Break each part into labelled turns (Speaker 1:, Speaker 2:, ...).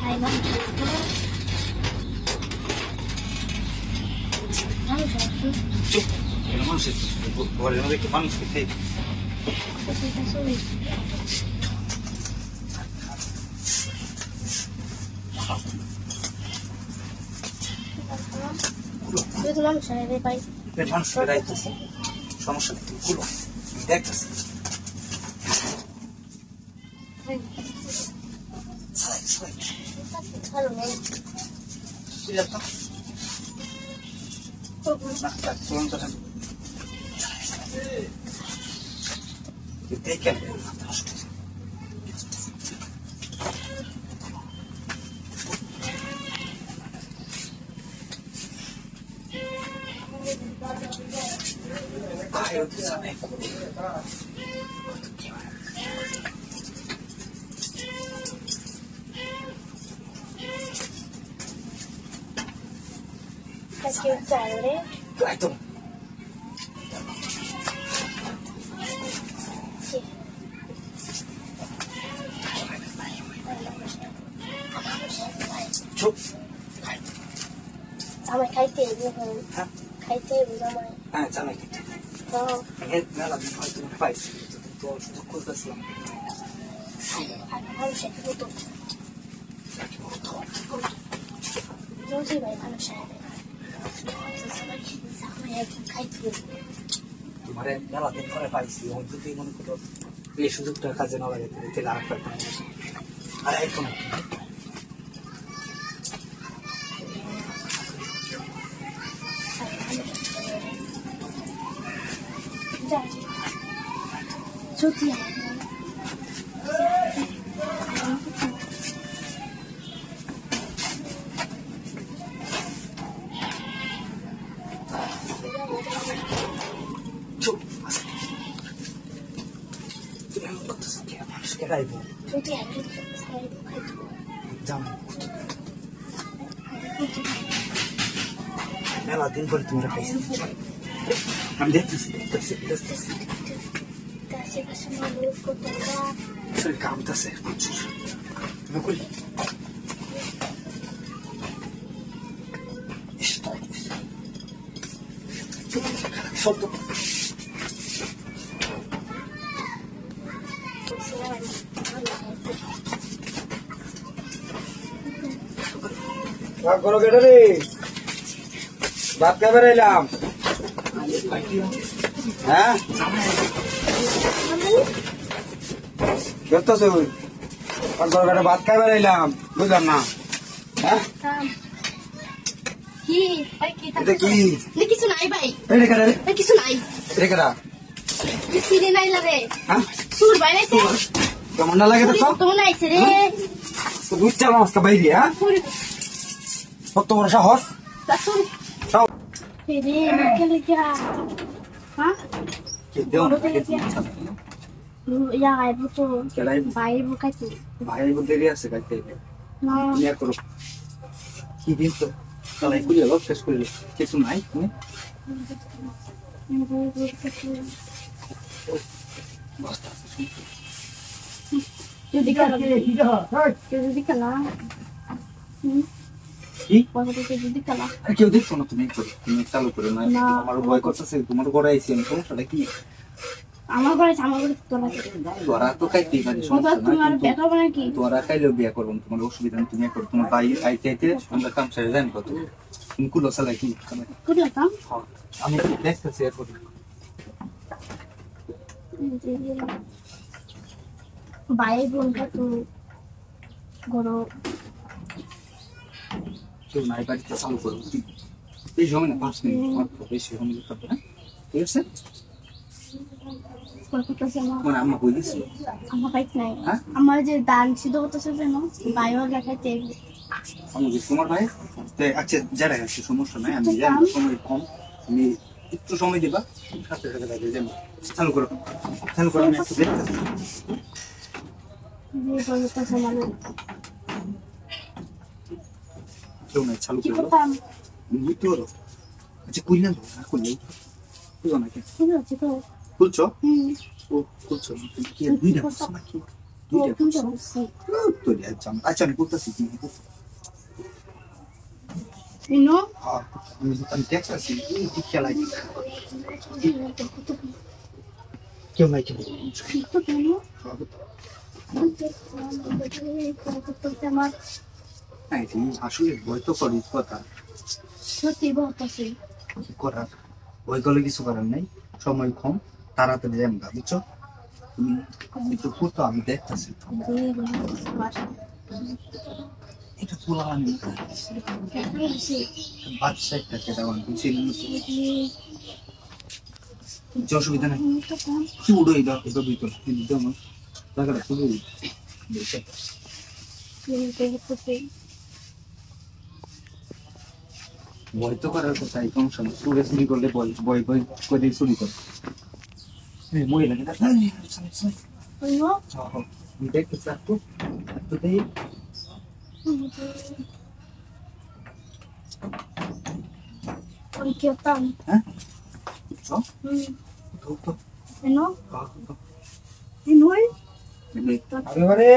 Speaker 1: Hai bang,
Speaker 2: Cuk, yang mana sih? Boleh nanti ke mana sih?
Speaker 1: kita sulit. Itu মানুষ রে ভাই
Speaker 2: মানুষ বেড়াইতেছে সমস্যা নেই খুলো দেখতেছে
Speaker 1: ভালো নেই
Speaker 2: দেখেন Ayo di sana.
Speaker 1: Kasih cari.
Speaker 2: Itu. Cuk.
Speaker 1: Sama kaite bukan.
Speaker 2: Hah?
Speaker 1: Kaite sama.
Speaker 2: Ah, sama kaite.
Speaker 1: Oh.
Speaker 2: Ini nala di itu faz. Itu coisa assim.
Speaker 1: Harus itu betul. Não sei vai harus ada. Sama ya kaite.
Speaker 2: Kemarin nala di itu faz. Untuk itu mungkin itu. Ini সুযোগটা কাজে না লাগাতে এটা লাভ করতে হবে আর একটু না
Speaker 1: Sutia.
Speaker 2: Cuk. Jangan putus dia harus kira ibu.
Speaker 1: Sutia itu saya bukan.
Speaker 2: Jangan. Nela din por tu rapazi. Am দেখতেছি
Speaker 1: Kasih semua dulu foto.
Speaker 2: Şöyle kamtası. Ne kuli? İşte. Şoldu.
Speaker 3: ভাগ করো কেটে রে ভাত খাবে এলাম হ্যাঁ করতেছে ওই ভাগ করো কেটে ভাত খাবে এলাম বুঝলাম না হ্যাঁ
Speaker 1: কি ভাই কি
Speaker 3: এটা কি
Speaker 1: নে কিছু নাই ভাই
Speaker 3: এটা কেটে রে
Speaker 1: এ কিছু নাই
Speaker 3: এটা কেটে
Speaker 1: কিছু নাই লাগে
Speaker 3: হ্যাঁ
Speaker 1: সুর ভাই নাইছে
Speaker 3: কেমন না লাগে তো
Speaker 1: তো নাইছে রে
Speaker 3: তো বুঝতে মাছটা বাইরে হ্যাঁ কত বড় সাহস
Speaker 1: সুর
Speaker 3: সব
Speaker 1: রে নাকে লাগা হ্যাঁ
Speaker 2: Ke deon.
Speaker 1: Ya ibu tuh
Speaker 2: Kelai
Speaker 1: bayi buka tuh
Speaker 2: bahaya ibu deri আছে কাইতে
Speaker 1: no
Speaker 2: নিয়া করো কি দিন তো তাহলে কুলি লোক শেষ করে কিছু নাই তুমি বস্তা
Speaker 1: যদি কালা
Speaker 2: কি
Speaker 1: যদি কালা
Speaker 2: আর কেউ দেখছো না তুমি করো তুমি চালু করে না
Speaker 1: না।
Speaker 2: আমার ভয় করতেছে তোমার ঘরে আইছি আমি সমস্যাটা কি
Speaker 1: আমার ঘরে তোলা
Speaker 2: তোরা তো খাইতেই পারি
Speaker 1: তুমি
Speaker 2: সমস্যা
Speaker 1: আর
Speaker 2: না
Speaker 1: বেটা মানে কি
Speaker 2: তোরা খাইলেও বিয়ে করবো তোমার অসুবিধা নেই তুমি করো তোমার ভাই আইতে আইতে আমরা কাম ছেড়ে যান কত তুমি কুলো চালাই কি
Speaker 1: কুড়ি কাম
Speaker 2: আমি দেখতেছি এরপর
Speaker 1: বাই বোনটা তো গরো
Speaker 2: কেউ নাই বাড়িতে চালু করো এই সময় না 5 মিনিট মাত্র বেশি সময় দিতে হবে না ঠিক আছে মানে আম্মা কই দিছি
Speaker 1: আমার বাইক নাই
Speaker 2: হ্যাঁ?
Speaker 1: আমার যে দান সিদ্ধ করতেছে যেন বাইও লেখাইতে
Speaker 2: আমি যে তোমার ভাই তো আচ্ছা যারা আছে সমস্যা নাই আমি জানি সময় কম তুমি একটু সময় দিবা সাথে সাথে লাগে যাবো চালু করো আমি একটু দেখতেছি
Speaker 1: যে বলতেছে মানে
Speaker 2: কেউ নাই চালু
Speaker 1: কি
Speaker 2: করো
Speaker 1: করতাম
Speaker 2: বুঝতে পারো আচ্ছা কইলাম তো না করলে বুঝো না কেন
Speaker 1: ঠিক আছে তো
Speaker 2: খুলছো?
Speaker 1: হুম
Speaker 2: ও খুলছো কি দুইটা খুলছো নাকি? দুইটা খুলছো? তো আচ্ছা আমি করতেছি তুমি
Speaker 1: ইনো
Speaker 2: আমি দেখতেছি কি খেলাই কেউ নাই কেউ
Speaker 1: আমার
Speaker 2: আসলে ভয় তো করি কথা
Speaker 1: সত্যি বলতেছি
Speaker 2: কি করার ভয় করলে কিছু করার নাই সময় কম তাড়াতাড়ি যাই আমরা বুঝছো তুমি একটু করতো আমি দেখতেছি এটা পোলা আমি বাচ্চা একটা কেটা বুঝছি অসুবিধা নেই কি উড়ো এটা ভিতর কিন্তু আমার টাকাটা খুবই ভয় তো করার কথা এই কম সময় চুরে চুরি করলে ভয় ভয় করে চুরি করে মহিলাকে দেখতে চাকু একটু দেই হ্যাঁ
Speaker 1: ইনো ইনোই
Speaker 3: আরে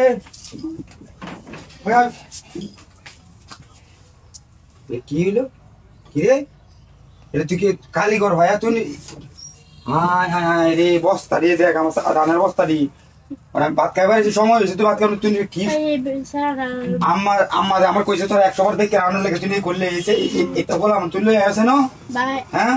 Speaker 3: কি হইলো কি রে এটা তুই কি কালীঘর ভাইয়া তুই হায় হায় হায় রে বস্তা রে দেখ আমার রানের বস্তা দি আমি ভাত খাইবার সময় হয়েছে তুই ভাত খাবার তুই কি আমার কইছে তোর 100 বার দেখে রান্নার লেগে তুই করলে এটা বলা আমার তুই লই আসে না হ্যাঁ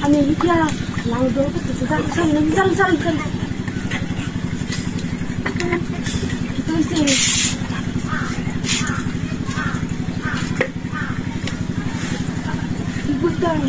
Speaker 1: Amerika, lalu kita jalan. Itu sih. Ibu kan.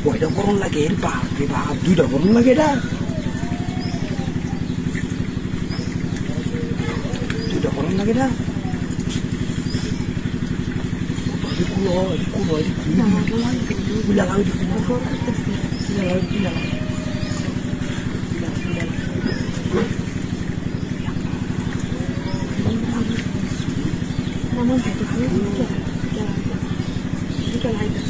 Speaker 1: Kok kurang lagi Pak, duda kurang lagi dah. Duda kurang lagi dah. Di kulo. Bilang lagi di kulo. Bilang. Namun satu kali jika lagi.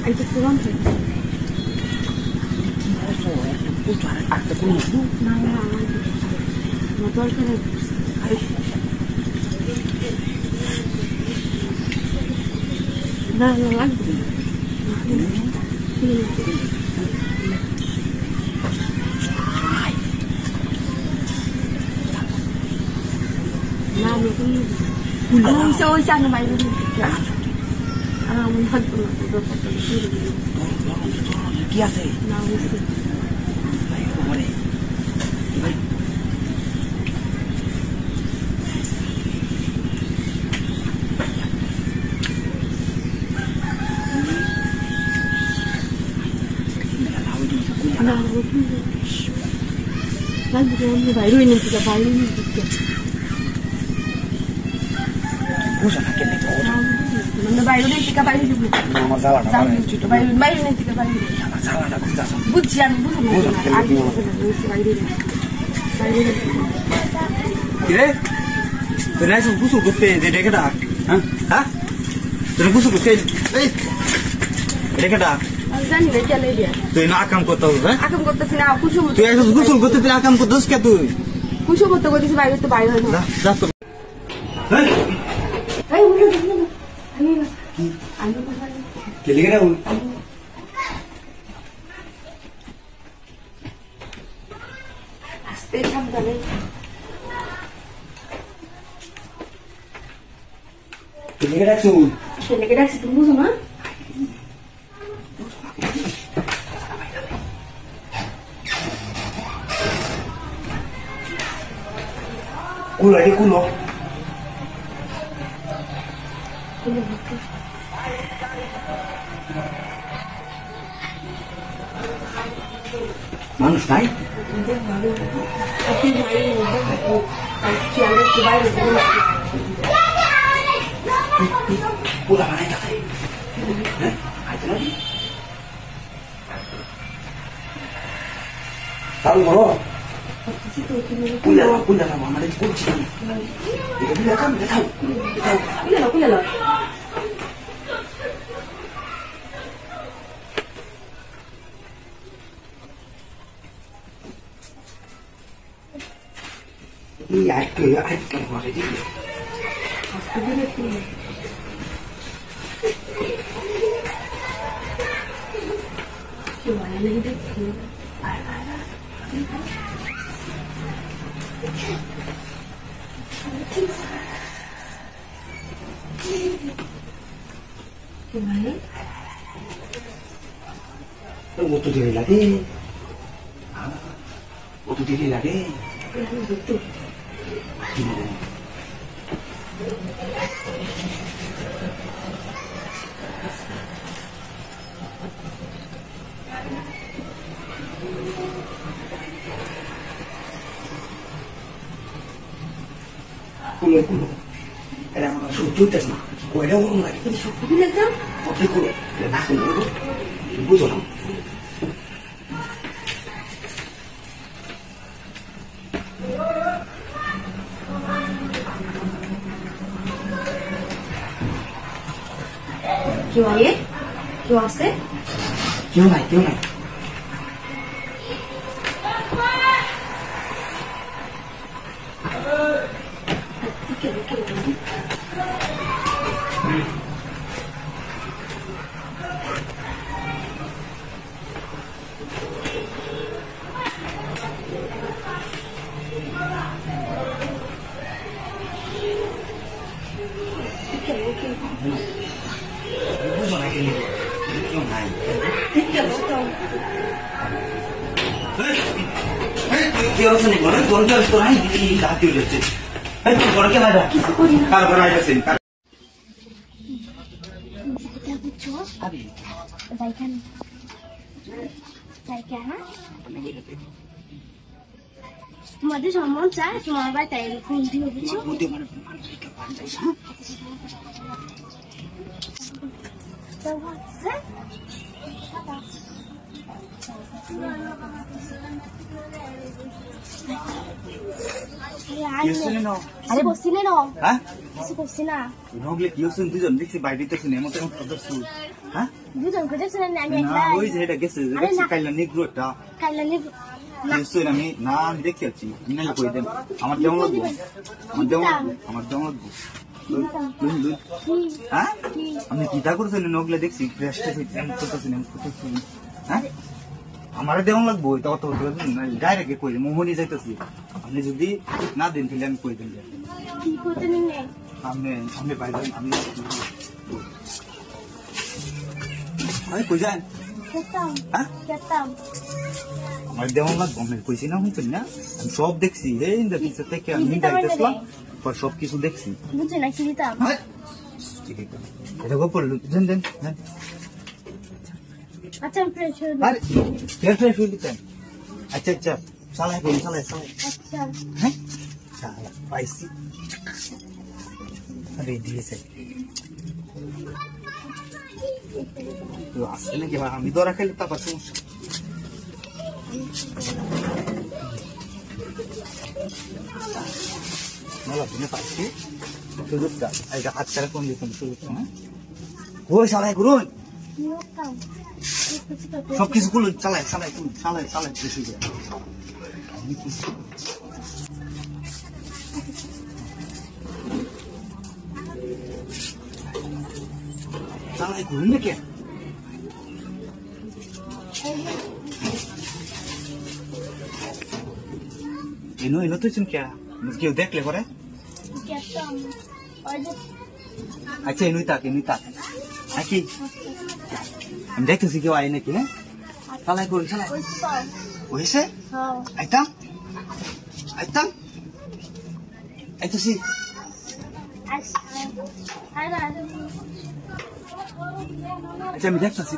Speaker 1: Itu pulang sih. Ada pulang. Nah, motor kan. Nah, lagi. Nah, ini. Ang isa na may rin. Ang hagpun na ito pa pala. Kiyase. Nawisi. Ay, kumare. Ay. Lagi ko baru ini tiga baru ini tiga. Bukan akhir ni kau. Mana baru ni tiga baru juga.
Speaker 3: Masalah dah.
Speaker 1: Baru ni tiga baru.
Speaker 3: Masalah dah kita.
Speaker 1: Bukan.
Speaker 3: Kira? Terus busuk kutte dede kada? Hah? Terus busuk kutte. Dede kada?
Speaker 1: জানি না কে লাই দিয়া
Speaker 3: তুই না কাম করতে হবে
Speaker 1: আকাম করতেছি না কুসুম
Speaker 3: তুই এসে গোসল করতে তুই কাম করতেছ কে তুই
Speaker 1: কুসুম করতে বলছিস বাইরে তো বাইরে হয় না
Speaker 3: যা তো
Speaker 1: এই উঠে আমি কে লিখে রাখুন এই সাবধানে
Speaker 3: ছেলেকে ডাকছো
Speaker 1: ছেলেকে ডাকছি তুমি বুঝো না
Speaker 3: কুলো এটি কুলো মানুষ নাই পুরা বানাই থাকে তাও বলো কুলা আমাদের করছি দেখাও
Speaker 1: কুলে
Speaker 3: আজকে ঘরে দিবি কত দেরি লাগে কত দেরি লাগে কুলো কুলো এটা আমার সহ্য না কয়টা ওরম লাগে কত কুলো না কুলো বুঝো না
Speaker 1: কেউ আগে কেউ আছে
Speaker 3: কেউ নাই বুঝো না কেউ নাই কি অবস্থা নেই বলো তোর কি অবস্থা নাই রাতে উঠেছে তোর বড় কে মারা কার ঘরে আইতেছেন
Speaker 4: তোমাদের সম্মান চায় তোমার বাড়ি তাই এরকম দিয়ে বুঝছো আরে বসছি না
Speaker 2: হ্যাঁ
Speaker 4: কিছু করছি না
Speaker 2: নগলে কি হচ্ছে দুজন দেখছি বাইরেতে শুনে এমন তেমন কথা শুন হ্যাঁ
Speaker 4: দুজন করে শুনেন আমি
Speaker 2: না
Speaker 4: একলা
Speaker 2: ওই যে এটা গেছে দেখছি কাইলা নিগ্রো একটা
Speaker 4: কাইলানি
Speaker 2: নিশ্চয়ই আমি না আমি দেখতে যাচ্ছি ইনালে কই দেন আমার যেমন লাগবো আমার যেমন লাগবো হ্যাঁ আমি কিতা করছেন নগলে দেখছি ফ্রেশটা এমন করতেছেন হ্যাঁ আমার দেওয়া লাগবো এটা অত ডাইরেক্ট কই মোহনি যাইতেছি আপনি যদি না দেন তাহলে আমি কই দেন
Speaker 4: কি করতে নিলে
Speaker 2: আপনি বাইরে আমি কই যান হ্যাঁ আমার দেওয়া লাগবো আমি কইছি না শুনছেন না আমি সব দেখছি এই দেখছি থেকে আমি যাইতেছিলাম সব কিছু দেখছি
Speaker 4: বুঝছো না কি দিতাম
Speaker 2: এটা গোপর দেন দেন
Speaker 4: আচ্ছা আমি ফ্রেশ হয়ে
Speaker 2: আরে ফ্রেশ হয়ে দিতেন আচ্ছা আচ্ছা চালাই করুন চালাই
Speaker 4: আচ্ছা
Speaker 2: হ্যাঁ চালা পাইছি আরে দিয়েছে তো আসছে নাকি আমি ধরা খেলে তারপর সমস্যা ভালো আপনি পাইছি সুযোগটা এটা হাত ছাড়া কম দিতাম সুযোগটা হ্যাঁ ও চালাই করুন সবকিছু গুলো চালাই বেশি করে চালাই করুন নাকি এনো এনো তুই শুন কে কেউ দেখলে করে
Speaker 4: কেটে ওই যে
Speaker 2: আচ্ছা এনুই তাক নাকি আমি দেখতেছি কেউ আয় নাকি হ্যাঁ চালাই করি চালাই
Speaker 4: ওই পাও
Speaker 2: হয়েছে
Speaker 4: হ্যাঁ
Speaker 2: আইতাম আইতাছি
Speaker 4: আচ্ছা
Speaker 2: আচ্ছা আমি দেখতেছি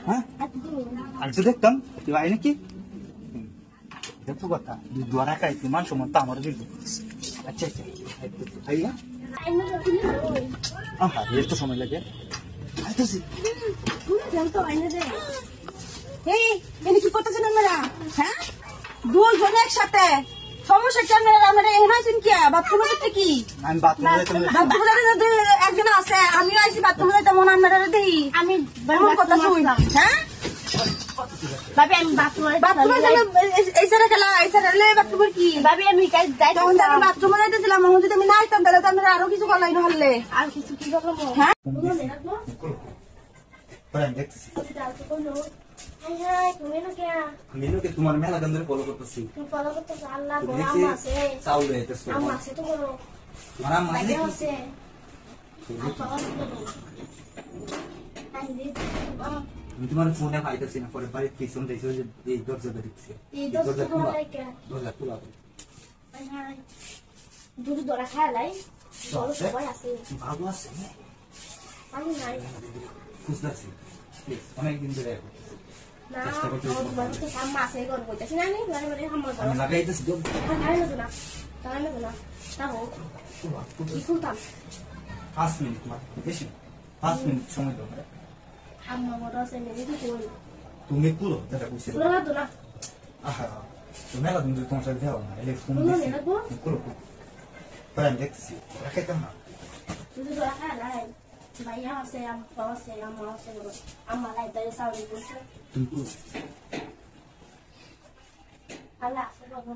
Speaker 2: হ্যাঁ আর তো দেখতাম কেউ আয় নাকি দেখো কথা দুয়ারা খাইতে মান সমান তো আমারও দেখবো আচ্ছা আইয়া আহা এর তো সময় লাগে আইতাছি
Speaker 1: এই এনে কি করতেছেন আপনারা হ্যাঁ দুজন একসাথে সমস্যা কি আপনারা এখানে আছেন কি বাথরুমে করতে কি
Speaker 2: আমি বাথরুমে যাইতাম
Speaker 1: একজন আছে আমিও আইছি বাথরুমে যাইতাম আপনারা দেখি
Speaker 4: আমি
Speaker 1: এমন কথা শুন হ্যাঁ
Speaker 4: ভাবি আমি বাথরুমে
Speaker 1: বাথরুমে এই সারা খেলা এই সারা বাথরুমের কি
Speaker 4: ভাবি আমি কাজ যাই
Speaker 1: তখন তো আমি বাথরুমে যাইতেছিলাম যদি আমি না আইতাম তাহলে তো আপনারা আরো কিছু করলাই না হলে
Speaker 4: আর কিছু কি করবো
Speaker 1: হ্যাঁ
Speaker 2: আমি দেখতেছি
Speaker 4: তুমি না কে
Speaker 2: আমি এনুকে তোমার মেলা গান ধরে ফলো করতেছি
Speaker 4: তুমি ফলো করতে আল্লাহ গো
Speaker 2: দেখছি
Speaker 4: আম আছে
Speaker 2: চাউল হইতেছে
Speaker 4: আম আছে তো করো
Speaker 2: তোমার আম মানে
Speaker 4: ভাই
Speaker 2: কি
Speaker 4: আছে
Speaker 2: আমি তোমার ফোনে পাইতেছি না পরে বাড়ির পিছন দেখছি ওই যে এই দরজাটা দেখছি
Speaker 4: এই দরজা
Speaker 2: খোলা
Speaker 4: লাইকা
Speaker 2: দরজা খোলা
Speaker 4: দুধ দরা খালাই বড় সবাই আছে
Speaker 2: ভালো আছে
Speaker 4: আমি নাই
Speaker 2: খুঁজতেছি অনেকদিন ধরে
Speaker 4: না বড় তো কাম আছে গর বইতাছি না নি মানে হামর
Speaker 2: আমি লাগাইতেছি তো
Speaker 4: তাই না তাও কি করতাম
Speaker 2: 5 মিনিট বেশি 5 মিনিট সময় দাও
Speaker 4: আম্মা বড় আছে নেই তো কই
Speaker 2: তুমি পুরো যেটা বুঝছো
Speaker 4: পুরো তো না
Speaker 2: আহা তুমি মেলা দিন ধরে তোমার সাথে যাও না এলে ফোন
Speaker 4: পুরো
Speaker 2: দিছি
Speaker 4: নেই গো
Speaker 2: পুরো পরে আমি দেখতেছি রাখাইতাম না
Speaker 4: দুধ দরা খালাই ভাইয়া আছে আম্মা আছে বড় আম্মা লাই তাই সাউরি বসে
Speaker 2: তুমি পুরো
Speaker 4: আল্লাহ আছে বাবা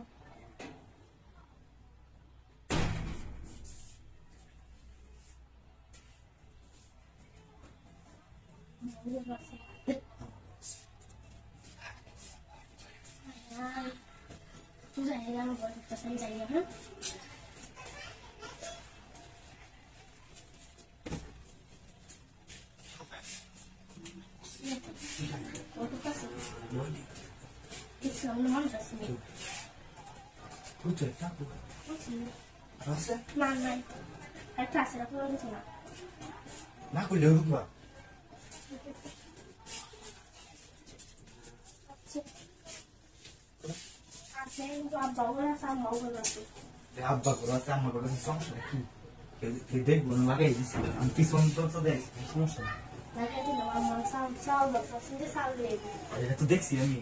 Speaker 4: তুই যাই না বড় কথা যাই না হ্যাঁ
Speaker 2: বুঝছো এটা আছে
Speaker 4: না নাই একটা আছে না পুরো কিছু না
Speaker 2: না কইলে রুবা
Speaker 4: আছে কিন্তু আব্বা ওরা সাম মাও আছে
Speaker 2: আব্বা করে আছে আমার করে সমস্যা কি কে দেখবো না লাগাই দিছি আমি পিছন তো দেখ সমস্যা
Speaker 4: লাগাই দিল আমার সাল বসে সিধে সাল দিয়ে
Speaker 2: এটা তো দেখছি আমি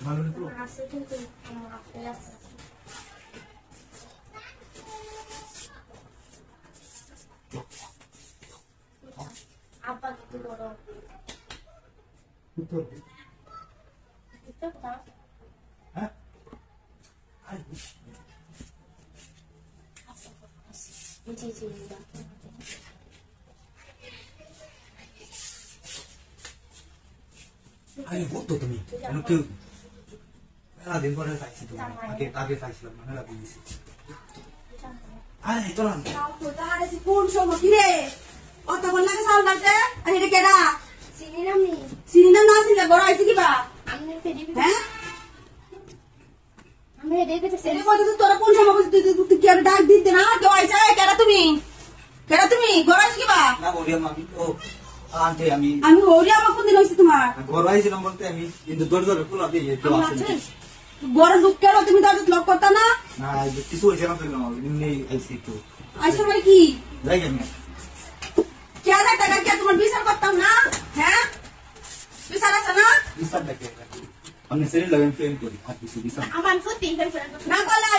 Speaker 2: ভালো না পুরো
Speaker 4: আছে কিন্তু আমার আপেল আছে আব্বা কি বড়
Speaker 2: উত্তর
Speaker 4: এটা কথা
Speaker 2: হ্যাঁ
Speaker 4: জি জি
Speaker 2: আরে বলতো তুমি কেউ মেলা দিন পরে পাইছি তুমি আগে পাইছিলাম মেলা দিন দিছি আরে চলো
Speaker 1: কোন সময় কি রে অত বল লাগে সাউন্ড আছে আর এটা কেডা
Speaker 4: চিনি নামি
Speaker 1: সিনেমা না সিনে বড় আইছে কিবা
Speaker 4: আমি পেডি
Speaker 1: হ্যাঁ
Speaker 4: আমি দেখতে
Speaker 1: সেটা কইতে তো তোরা কোন সময় তুই কি আর ডাক দিতে না কেউ আইছে কেডা তুমি বড় আইছে কিবা
Speaker 2: না বলি আমি ও আন্টি আমি
Speaker 1: ওরে আমার কোন দিন হইছে তোমার
Speaker 2: ঘর আইছিলাম বলতে আমি কিন্তু দরজা খোলা দিয়ে কেউ আসেনি
Speaker 1: বড় লোক কেন তুমি দরজা লক করতা না
Speaker 2: না কিছু হয়েছে না তো এমনি আইসি একটু
Speaker 1: আইছে মানে কি
Speaker 2: যাই আমি
Speaker 1: কে হাজার টাকা কে তোমার বিচার করতাম না হ্যাঁ বিচার আছে না
Speaker 2: বিচার দেখে আমি সেরে লাগেন ফেম করি আর কিছু বিচার
Speaker 4: আমার সত্যি
Speaker 1: না বলা